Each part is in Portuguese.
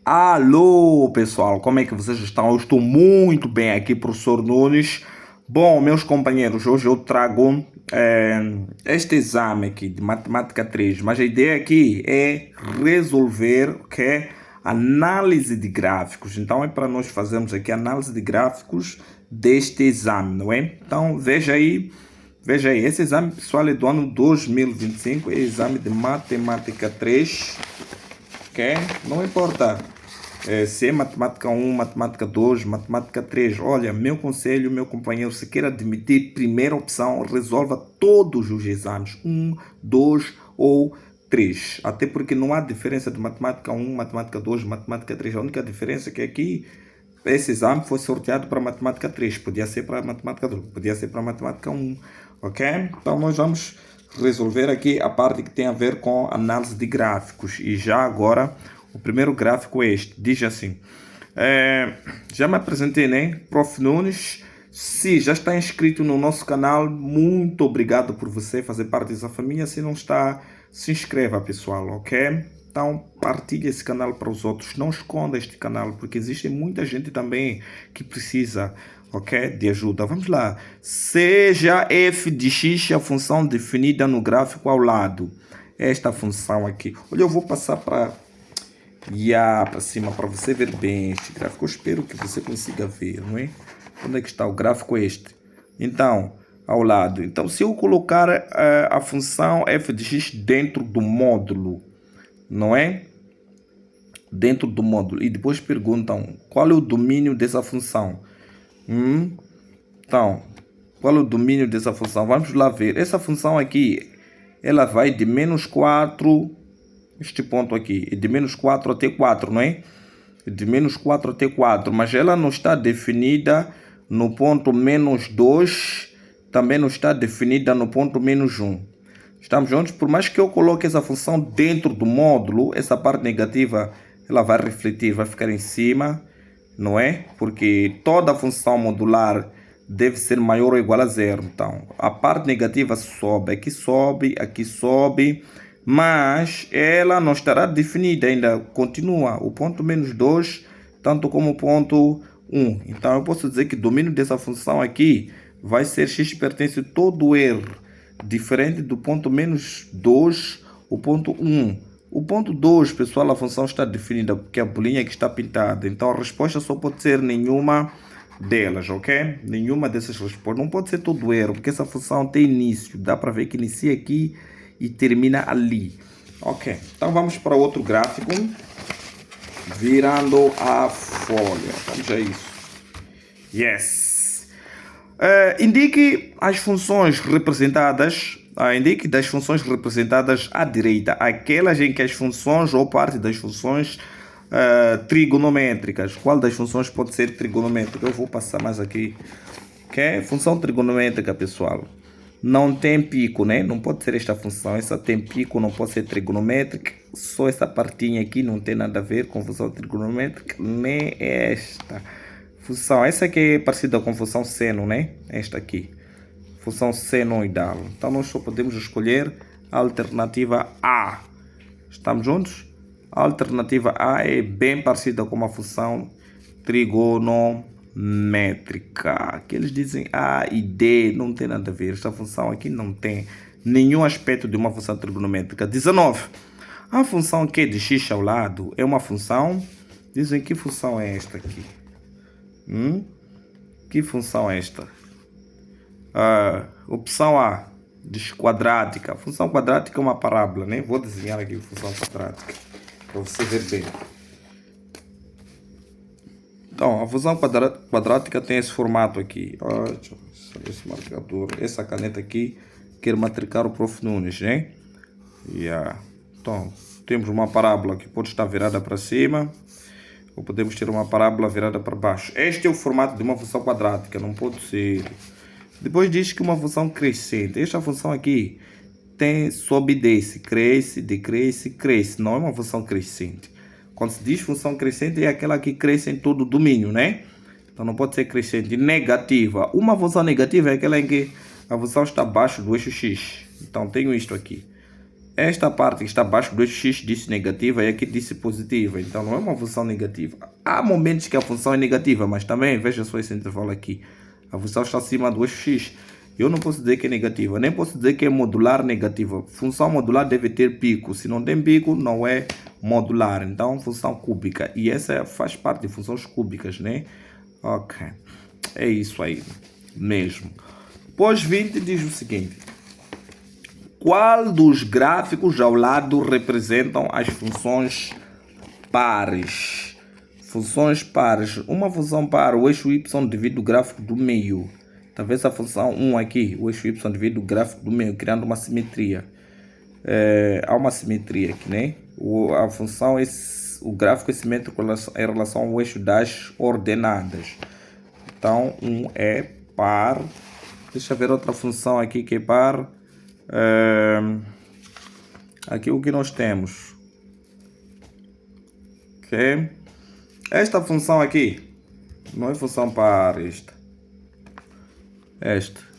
Alô, pessoal, como é que vocês estão? Eu estou muito bem aqui, professor Nunes. Bom, meus companheiros, hoje eu trago este exame aqui de Matemática 3, mas a ideia aqui é resolver o que é análise de gráficos. Então é para nós fazermos aqui análise de gráficos deste exame, não é? Então veja aí, esse exame, pessoal, é do ano 2025, é exame de Matemática 3. Ok? Não importa se é matemática 1, matemática 2, matemática 3. Olha, meu conselho, meu companheiro, se quer admitir primeira opção, resolva todos os exames. 1, 2 ou 3. Até porque não há diferença de matemática 1, matemática 2, matemática 3. A única diferença é que aqui esse exame foi sorteado para matemática 3. Podia ser para matemática 2, podia ser para matemática 1. Ok? Então nós vamos resolver aqui a parte que tem a ver com análise de gráficos. E já agora, o primeiro gráfico é este. Diz assim. Já me apresentei, né? Prof. Nunes. Se já está inscrito no nosso canal, muito obrigado por você fazer parte dessa família. Se não está, se inscreva, pessoal, ok? Então, partilhe esse canal para os outros. Não esconda este canal, porque existe muita gente também que precisa, ok, de ajuda. Vamos lá. Seja f de x a função definida no gráfico ao lado. Esta função aqui. Olha, eu vou passar para cima para você ver bem este gráfico. Eu espero que você consiga ver, não é? Onde é que está o gráfico? Este. Então, ao lado. Então, se eu colocar a função f de x dentro do módulo, não é? Dentro do módulo. E depois perguntam qual é o domínio dessa função. Então, qual é o domínio dessa função? Vamos lá ver. Essa função aqui, ela vai de menos 4, este ponto aqui, é de menos 4 até 4, não é? De menos 4 até 4, mas ela não está definida no ponto menos 2, também não está definida no ponto menos 1. Estamos juntos? Por mais que eu coloque essa função dentro do módulo, essa parte negativa ela vai refletir, vai ficar em cima, não é? Porque toda função modular deve ser maior ou igual a zero. Então, a parte negativa sobe, aqui sobe, mas ela não estará definida ainda. Continua o ponto menos 2, tanto como o ponto 1. Então, eu posso dizer que o domínio dessa função aqui vai ser x pertence a todo R, diferente do ponto menos 2, o ponto 1. O ponto 2, pessoal, a função está definida porque a bolinha que está pintada. Então, a resposta só pode ser nenhuma delas, ok? Nenhuma dessas respostas. Não pode ser todo erro, porque essa função tem início. Dá para ver que inicia aqui e termina ali. Ok, então vamos para outro gráfico. Virando a folha. Vamos a isso. Yes. Indique as funções representadas. Indique das funções representadas à direita, aquelas em que as funções ou parte das funções trigonométricas. Qual das funções pode ser trigonométrica? Eu vou passar mais aqui. Okay? Função trigonométrica, pessoal, não tem pico, né? Não pode ser esta função. Essa tem pico, não pode ser trigonométrica. Só essa partinha aqui não tem nada a ver com função trigonométrica, nem esta função. Essa aqui é parecida com função seno, né? Esta aqui, função senoidal. Então nós só podemos escolher a alternativa A. Estamos juntos? A alternativa A é bem parecida com uma função trigonométrica. Que eles dizem A e D, não tem nada a ver. Esta função aqui não tem nenhum aspecto de uma função trigonométrica. 19. A função Q de x ao lado é uma função... Dizem que função é esta aqui? Que função é esta? Opção A, quadrática. Função quadrática é uma parábola, né? Vou desenhar aqui a função quadrática para você ver bem. Então, a função quadrática tem esse formato aqui. Deixa eu ver esse marcador. Essa caneta aqui, quero matricar o Prof. Nunes, né? Então, temos uma parábola que pode estar virada para cima, ou podemos ter uma parábola virada para baixo. Este é o formato de uma função quadrática, não pode ser. Depois diz que uma função crescente. Esta função aqui tem sobe e desce, cresce, decresce, cresce. Não é uma função crescente. Quando se diz função crescente é aquela que cresce em todo o domínio, né? Então não pode ser crescente. Negativa. Uma função negativa é aquela em que a função está abaixo do eixo x. Então tenho isto aqui. esta parte que está abaixo do x disse negativa e aqui disse positiva, então não é uma função negativa. Há momentos que a função é negativa, mas também, veja só esse intervalo aqui, a função está acima do x. Eu não posso dizer que é negativa, nem posso dizer que é modular negativa. Função modular deve ter pico, se não tem pico não é modular, então função cúbica, e essa faz parte de funções cúbicas, né? Ok, é isso aí mesmo. Pós 20 diz o seguinte: qual dos gráficos ao lado representam as funções pares? Funções pares. Uma função par, o eixo y divide o gráfico do meio. Talvez a função 1 aqui, o eixo y divide o gráfico do meio, criando uma simetria. Há uma simetria aqui, né? A função, o gráfico é simétrico em relação ao eixo das ordenadas. Então, 1 é par. Deixa eu ver outra função aqui que é par. Aqui o que nós temos, ok? Esta função aqui não é função par, esta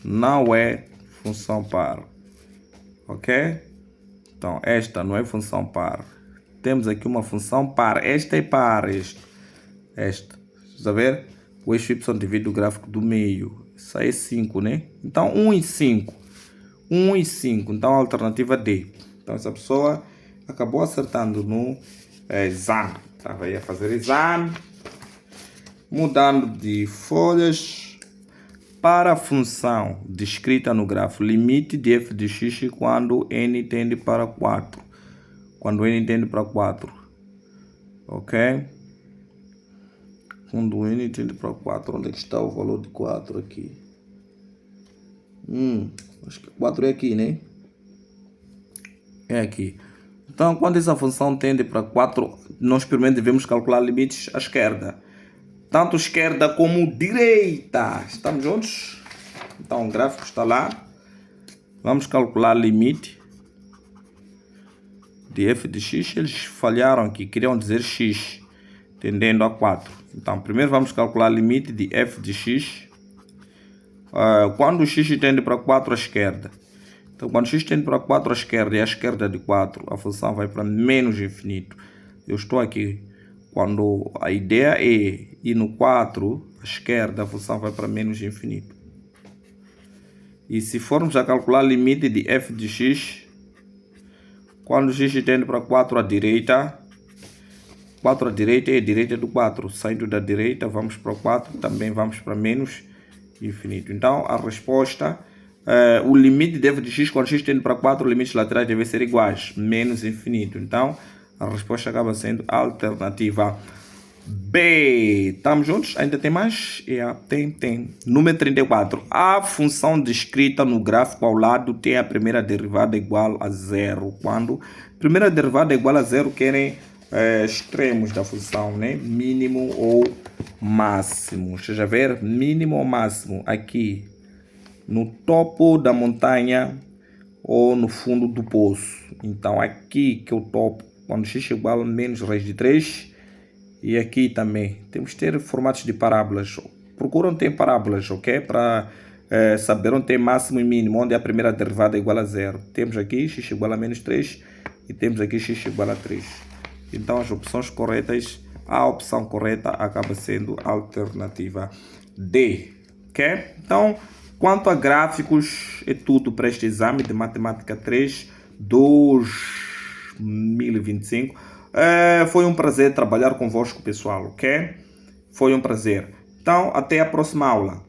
não é função par, ok? Então esta não é função par. Temos aqui uma função par, esta é par, esta, está a ver? O eixo y divide o gráfico do meio, isso aí é 5, né? Então 1 e 5, 1 e 5, então a alternativa D. Então essa pessoa acabou acertando no exame. Estava aí a fazer exame, mudando de folhas. Para a função descrita no gráfico, limite de f de x quando n tende para 4. Quando n tende para 4. Ok? Quando n tende para 4. Onde é que está o valor de 4 aqui? Acho que 4 é aqui, né? É aqui. Então, quando essa função tende para 4, nós primeiro devemos calcular limites à esquerda. Tanto esquerda como direita. Estamos juntos? Então, o gráfico está lá. Vamos calcular limite de f de x. Eles falharam aqui, queriam dizer x tendendo a 4. Então, primeiro vamos calcular limite de f de x. Quando o x tende para 4 à esquerda. Então, quando x tende para 4 à esquerda e à esquerda de 4, a função vai para menos infinito. Eu estou aqui. Quando a ideia é ir no 4, à esquerda, a função vai para menos infinito. E se formos a calcular limite de f de x, quando x tende para 4 à direita, 4 à direita é a direita do 4. Saindo da direita, vamos para o 4, também vamos para menos infinito. Então, a resposta, o limite de f de x, quando x tende para 4, os limites laterais devem ser iguais, menos infinito. Então, a resposta acaba sendo a alternativa B. Estamos juntos? Ainda tem mais? Tem. Número 34. A função descrita no gráfico ao lado tem a primeira derivada igual a 0. Quando a primeira derivada é igual a 0, querem extremos da função, né? Mínimo ou máximo. Deixa eu ver, mínimo ou máximo aqui no topo da montanha ou no fundo do poço. Então aqui que é o topo, quando x é igual a menos raiz de 3, e aqui também temos que ter formatos de parábolas. Procuram ter parábolas, ok? Para saber onde tem máximo e mínimo, onde a primeira derivada é igual a 0. Temos aqui x igual a menos 3 e temos aqui x igual a 3. Então as opções corretas, a opção correta acaba sendo a alternativa D, ok? Então, quanto a gráficos, é tudo para este exame de Matemática 3 2025. Foi um prazer trabalhar convosco, pessoal, ok? Foi um prazer. Então, até a próxima aula.